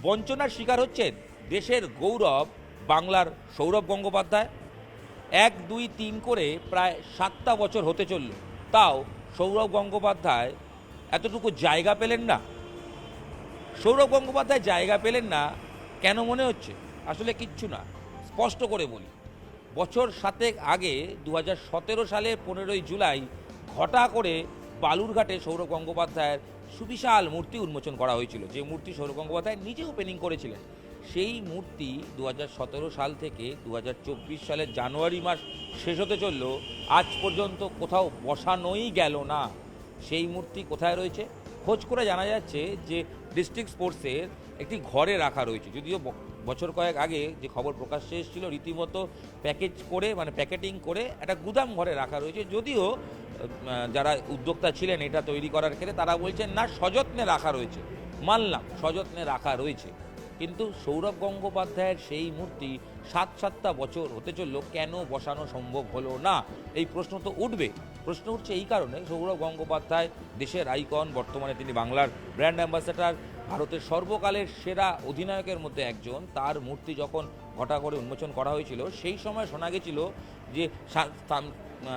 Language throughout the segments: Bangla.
বঞ্চনার শিকার হচ্ছেন দেশের গৌরব বাংলার সৌরভ গঙ্গোপাধ্যায়। 1, 2, 3 করে প্রায় 7টা বছর হতে চলল, তাও সৌরভ গঙ্গোপাধ্যায় এতটুকু জায়গা পেলেন না। সৌরভ গঙ্গোপাধ্যায় জায়গা পেলেন না কেন মনে হচ্ছে? আসলে কিচ্ছু না, স্পষ্ট করে বলি। বছর 7 আগে 2017 সালের 15ই জুলাই ঘটা করে বালুরঘাটে সৌরভ গঙ্গোপাধ্যায়ের সুবিশাল মূর্তি উন্মোচন করা হয়েছিল, যে মূর্তি সৌরভ গঙ্গোপাধ্যায় নিজে ওপেনিং করেছিলেন। সেই মূর্তি 2017 সাল থেকে 2024 সালের জানুয়ারি মাস শেষ হতে চলল, আজ পর্যন্ত কোথাও বসানোই গেল না। সেই মূর্তি কোথায় রয়েছে? খোঁজ করে জানা যাচ্ছে যে ডিস্ট্রিক্ট স্পোর্টসের একটি ঘরে রাখা রয়েছে। যদিও বছর কয়েক আগে যে খবর প্রকাশ্যে এসেছিল, রীতিমতো প্যাকেজ করে মানে প্যাকেটিং করে একটা গুদাম ঘরে রাখা রয়েছে। যদিও যারা উদ্যোক্তা ছিলেন এটা তৈরি করার ক্ষেত্রে তারা বলছেন না, সযত্নে রাখা রয়েছে। মানলাম সযত্নে রাখা রয়েছে, কিন্তু সৌরভ গঙ্গোপাধ্যায়ের সেই মূর্তি 7টা বছর হতে চললো, কেন বসানো সম্ভব হলো না? এই প্রশ্ন তো উঠবে। প্রশ্ন উঠছে এই কারণে, সৌরভ গঙ্গোপাধ্যায় দেশের আইকন, বর্তমানে তিনি বাংলার ব্র্যান্ড অ্যাম্বাসেডর, ভারতের সর্বকালের সেরা অধিনায়কের মধ্যে একজন। তার মূর্তি যখন ঘটা করে উন্মোচন করা হয়েছিল, সেই সময় শোনা গেছিল যে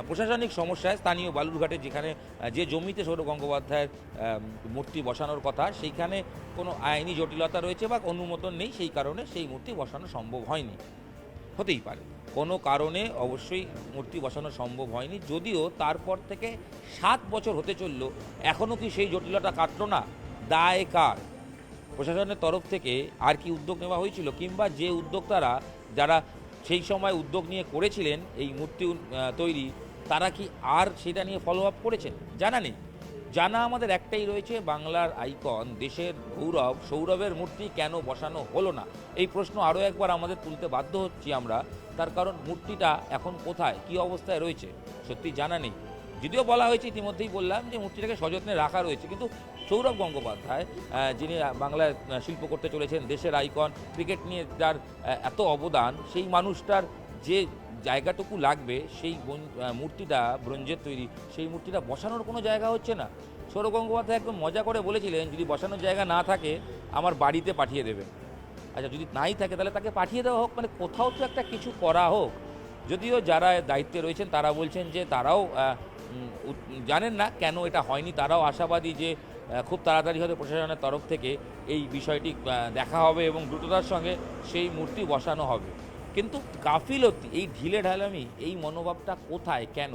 প্রশাসনিক সমস্যায় স্থানীয় বালুরঘাটে যেখানে যে জমিতে সৌরভ গঙ্গোপাধ্যায়ের মূর্তি বসানোর কথা, সেইখানে কোনো আইনি জটিলতা রয়েছে বা অনুমোদন নেই, সেই কারণে সেই মূর্তি বসানো সম্ভব হয়নি। হতেই পারে কোনো কারণে অবশ্যই মূর্তি বসানো সম্ভব হয়নি। যদিও তারপর থেকে 7 বছর হতে চলল, এখনও কি সেই জটিলতা কাটল না? দায় কার? প্রশাসনের তরফ থেকে আর কি উদ্যোগ নেওয়া হয়েছিল, কিংবা যে উদ্যোক্তারা যারা সেই সময় উদ্যোগ নিয়ে করেছিলেন এই মূর্তি তৈরি, তারা কি আর সেটা নিয়ে ফলো আপ করেছেন? জানা নেই। জানা আমাদের একটাই রয়েছে, বাংলার আইকন, দেশের গৌরব সৌরভের মূর্তি কেন বসানো হলো না? এই প্রশ্ন আরও একবার আমাদের তুলতে বাধ্য হচ্ছি আমরা, তার কারণ মূর্তিটা এখন কোথায়, কী অবস্থায় রয়েছে সত্যি জানা নেই। যদিও বলা হয়েছে, ইতিমধ্যেই বললাম যে মূর্তিটাকে সযত্নে রাখা রয়েছে, কিন্তু সৌরভ গঙ্গোপাধ্যায় যিনি বাংলায় শিল্প করতে চলেছেন, দেশের আইকন, ক্রিকেট নিয়ে যার এত অবদান, সেই মানুষটার যে জায়গাটুকু লাগবে, সেই মূর্তিটা ব্রোঞ্জের তৈরি, সেই মূর্তিটা বসানোর কোনো জায়গা হচ্ছে না। সৌরভ গঙ্গোপাধ্যায় একদম মজা করে বলেছিলেন, যদি বসানোর জায়গা না থাকে আমার বাড়িতে পাঠিয়ে দেবেন। আচ্ছা, যদি নাই থাকে তাহলে তাকে পাঠিয়ে দেওয়া হোক, মানে কোথাও তো একটা কিছু করা হোক। যদিও যারা দায়িত্বে রয়েছেন তারা বলছেন যে তারাও জানেন না কেন এটা হয়নি। তারাও আশাবাদী যে খুব তাড়াতাড়ি হয়তো প্রশাসনের তরফ থেকে এই বিষয়টি দেখা হবে এবং দ্রুততার সঙ্গে সেই মূর্তি বসানো হবে। কিন্তু গাফিলতি, এই ঢিলে ঢালামি, এই মনোভাবটা কোথায়, কেন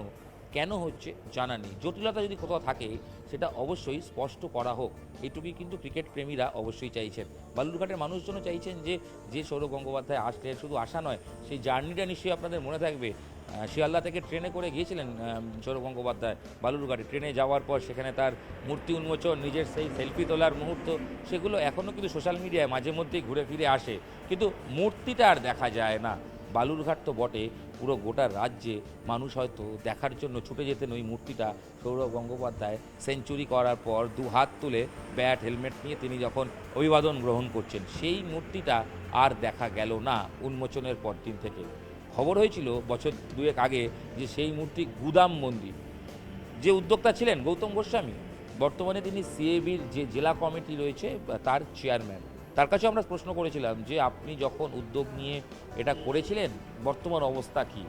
কেন হচ্ছে জানা নেই। জটিলতা যদি কোথাও থাকে সেটা অবশ্যই স্পষ্ট করা হোক, এইটুকুই কিন্তু ক্রিকেট প্রেমীরা অবশ্যই চাইছেন। বালুরঘাটের মানুষজনও চাইছেন যে সৌরভ গঙ্গোপাধ্যায় আসলে শুধু আসা নয়, সেই জার্নিটা নিশ্চয়ই আপনাদের মনে থাকবে। শিয়ালদা থেকে ট্রেনে করে গিয়েছিলেন সৌরভ গঙ্গোপাধ্যায় বালুরঘাটে। ট্রেনে যাওয়ার পর সেখানে তার মূর্তি উন্মোচন, নিজের সেই সেলফি তোলার মুহূর্ত, সেগুলো এখনও কিন্তু সোশ্যাল মিডিয়ায় মাঝে মধ্যেই ঘুরে ফিরে আসে, কিন্তু মূর্তিটা আর দেখা যায় না। বালুরঘাট তো বটে, পুরো গোটা রাজ্যে মানুষ হয়তো দেখার জন্য ছুটে যেতেন ওই মূর্তিটা। সৌরভ গঙ্গোপাধ্যায় সেঞ্চুরি করার পর 2 হাত তুলে ব্যাট হেলমেট নিয়ে তিনি যখন অভিবাদন গ্রহণ করছেন, সেই মূর্তিটা আর দেখা গেল না উন্মোচনের পর দিন থেকে। খবর হয়েছিল বছর 2 আগে যে সেই মূর্তি গুদাম বন্দী। যে উদ্যোক্তা ছিলেন গৌতম গোস্বামী, বর্তমানে তিনি সিএবির যে জেলা কমিটি রয়েছে তার চেয়ারম্যান। তার কাছে আমরা প্রশ্ন করেছিলাম যে আপনি যখন উদ্যোগ নিয়ে এটা করেছিলেন, বর্তমান অবস্থা কী?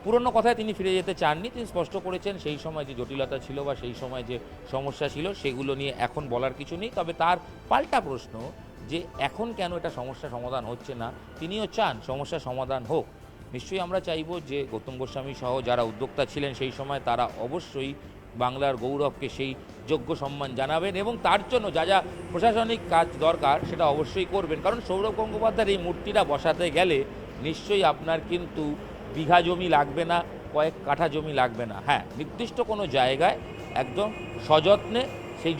পুরনো কথায় তিনি ফিরে যেতে চাননি। তিনি স্পষ্ট করেছেন সেই সময় যে জটিলতা ছিল বা সেই সময় যে সমস্যা ছিল সেগুলো নিয়ে এখন বলার কিছু নেই। তবে তার পাল্টা প্রশ্ন যে এখন কেন এটা সমস্যা সমাধান হচ্ছে না, তিনিও চান সমস্যা সমাধান হোক। নিশ্চয়ই আমরা চাইব যে গৌতম গোস্বামী সহ যারা উদ্যোক্তা ছিলেন সেই সময়, তারা অবশ্যই বাংলার গৌরবকে সেই যোগ্য সম্মান জানাবেন এবং তার জন্য যা যা প্রশাসনিক কাজ দরকার সেটা অবশ্যই করবেন। কারণ সৌরভ গঙ্গোপাধ্যায়ের এই মূর্তিটা বসাতে গেলে নিশ্চয়ই আপনার কিন্তু বিঘা জমি লাগবে না, কয়েক কাঠা জমি লাগবে না। হ্যাঁ, নির্দিষ্ট কোনো জায়গায় একদম সযত্নে সেই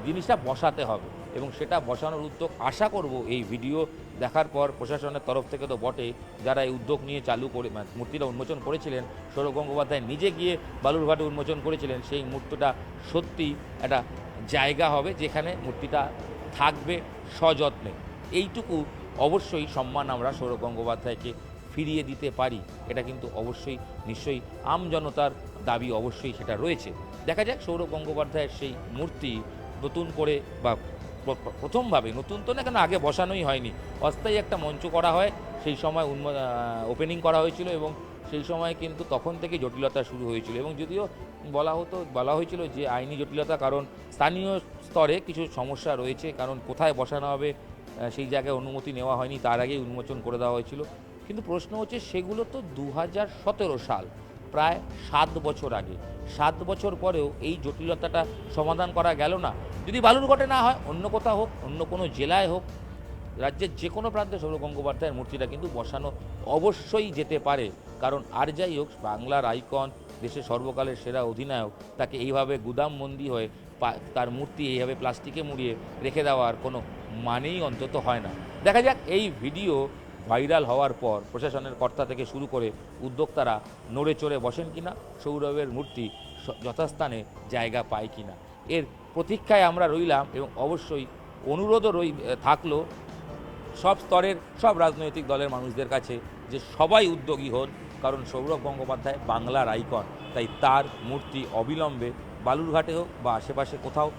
জিনিসটা বসাতে হবে এবং সেটা বসানোর উদ্যোগ আশা করব এই ভিডিও দেখার পর প্রশাসনের তরফ থেকে তো বটে, যারা এই উদ্যোগ নিয়ে চালু করে মূর্তিটা উন্মোচন করেছিলেন, সৌরভ গঙ্গোপাধ্যায় নিজে গিয়ে বালুরঘাটে উন্মোচন করেছিলেন, সেই মূর্তিটা সত্যি একটা জায়গা হবে যেখানে মূর্তিটা থাকবে সযত্নে। এইটুকু অবশ্যই সম্মান আমরা সৌরভ গঙ্গোপাধ্যায়কে ফিরিয়ে দিতে পারি, এটা কিন্তু অবশ্যই নিশ্চয়ই আমজনতার দাবি অবশ্যই সেটা রয়েছে। দেখা যাক সৌরভ গঙ্গোপাধ্যায়ের সেই মূর্তি নতুন করে বা প্রথমভাবে, নতুন তো না, কেন আগে বসানোই হয়নি, অস্থায়ী একটা মঞ্চ করা হয়, সেই সময় ওপেনিং করা হয়েছিল এবং সেই সময় কিন্তু তখন থেকে জটিলতা শুরু হয়েছিল। এবং যদিও বলা হয়েছিল যে আইনি জটিলতা, কারণ স্থানীয় স্তরে কিছু সমস্যা রয়েছে, কারণ কোথায় বসানো হবে সেই জায়গায় অনুমতি নেওয়া হয়নি, তার আগেই উন্মোচন করে দেওয়া হয়েছিল। কিন্তু প্রশ্ন হচ্ছে সেগুলো তো 2017 সাল, প্রায় 7 বছর আগে। 7 বছর পরেও এই জটিলতাটা সমাধান করা গেল না। যদি বালুরঘাটে না হয়, অন্য কোথাও হোক, অন্য কোনো জেলায় হোক, রাজ্যের যে কোনো প্রান্তে সৌরভ গঙ্গোপাধ্যায়ের মূর্তিটা কিন্তু বসানো অবশ্যই যেতে পারে। কারণ আর যাই হোক, বাংলার আইকন, দেশের সর্বকালের সেরা অধিনায়ক, তাকে এইভাবে গুদামবন্দি হয়ে তার মূর্তি এইভাবে প্লাস্টিকে মুড়িয়ে রেখে দেওয়ার কোনো মানেই অন্তত হয় না। দেখা যাক এই ভিডিও ভাইরাল হওয়ার পর প্রশাসনের কর্তা থেকে শুরু করে উদ্যোক্তারা নড়ে চড়ে বসেন কিনা, সৌরভের মূর্তি যথাস্থানে জায়গা পায় কিনা, এর প্রতীক্ষায় আমরা রইলাম। এবং অবশ্যই অনুরোধও থাকলো সব স্তরের, সব রাজনৈতিক দলের মানুষদের কাছে যে সবাই উদ্যোগী হন, কারণ সৌরভ গঙ্গোপাধ্যায় বাংলার আইকন। তাই তার মূর্তি অবিলম্বে বালুরঘাটে হোক বা আশেপাশে কোথাও,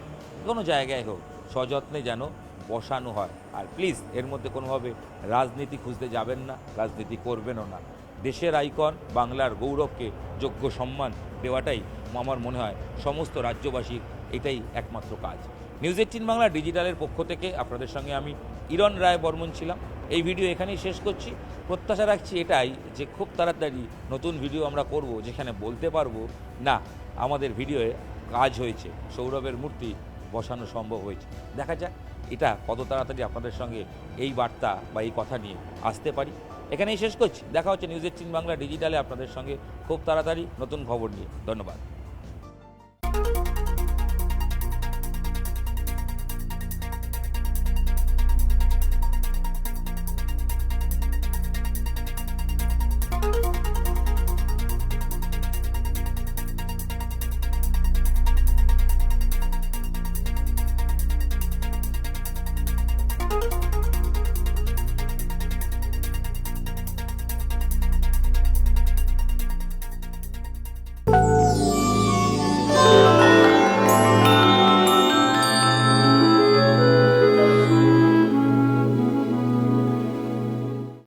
কোনো জায়গায় হোক, সযত্নে যেন বসানো হয়। আর প্লিজ এর মধ্যে কোনোভাবে রাজনীতি খুঁজতে যাবেন না, রাজনীতি করবেনও না। দেশের আইকন, বাংলার গৌরবকে যোগ্য সম্মান দেওয়াটাই আমার মনে হয় সমস্ত রাজ্যবাসীর এটাই একমাত্র কাজ। নিউজ 18 বাংলা ডিজিটালের পক্ষ থেকে আপনাদের সঙ্গে আমি ইরণ রায় বর্মন ছিলাম। এই ভিডিও এখানেই শেষ করছি। প্রত্যাশা রাখছি এটাই যে খুব তাড়াতাড়ি নতুন ভিডিও আমরা করব, যেখানে বলতে পারবো না আমাদের ভিডিওয়ে কাজ হয়েছে, সৌরভের মূর্তি বসানো সম্ভব হয়েছে। দেখা যাক এটা কত তাড়াতাড়ি আপনাদের সঙ্গে এই বার্তা বা এই কথা নিয়ে আসতে পারি। এখানেই শেষ করছি। দেখা হচ্ছে নিউজ 18 বাংলা ডিজিটালে আপনাদের সঙ্গে খুব তাড়াতাড়ি নতুন খবর নিয়ে। ধন্যবাদ।